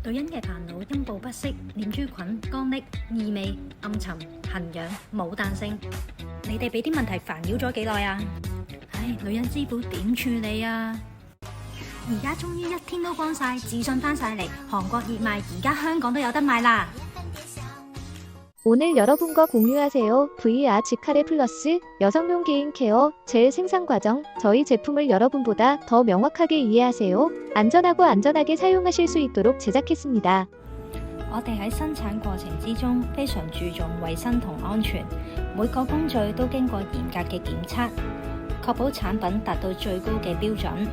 女人嘅煩惱陰部不適、念珠菌、乾癟、異味、暗沉、痕癢、冇彈性。你哋俾啲問題煩擾咗幾耐啊？唉，女人之苦點處理啊？而家終於一天都光晒，自信翻晒嚟，韓國熱賣，而家香港都有得賣啦！ 오늘 여러분과 공유하세요. VR 지카레 플러스 여성용 개인 케어 젤 생산 과정. 저희 제품을 여러분보다 더 명확하게 이해하세요. 안전하게 사용하실 수 있도록 제작했습니다. 我哋喺生產過程之中非常注重衛生同安全，每個工序都經過嚴格嘅檢測，確保產品達到最高嘅標準，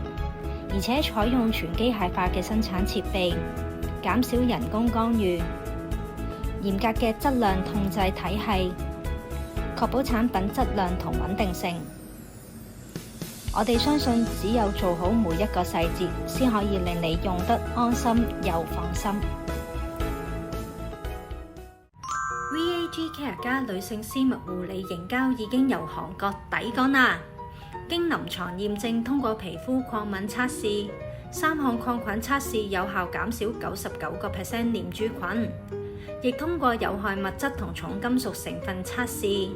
而且採用全機械化嘅生產設備，減少人工干預。 嚴格嘅質量控制體系，確保產品質量同穩定性。我哋相信，只有做好每一個細節，先可以令你用得安心又放心。VAG Care 家女性絲襪護理凝膠已經由韓國抵港啦！經臨床驗證，通過皮膚抗敏測試，3項抗菌測試有效減少99% 念珠菌。 亦通過有害物質同重金屬成分測試，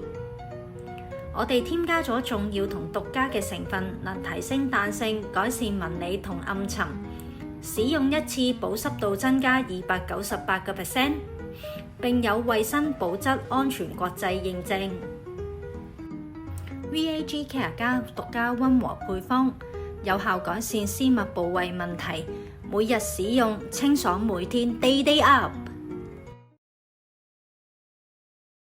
我哋添加咗重要同獨家嘅成分，能提升彈性、改善紋理同暗沉。使用一次保濕度增加298%，並有衛生保質安全國際認證。VAG Care 家獨家溫和配方，有效改善絲襪部位問題。每日使用清爽，每天 day up。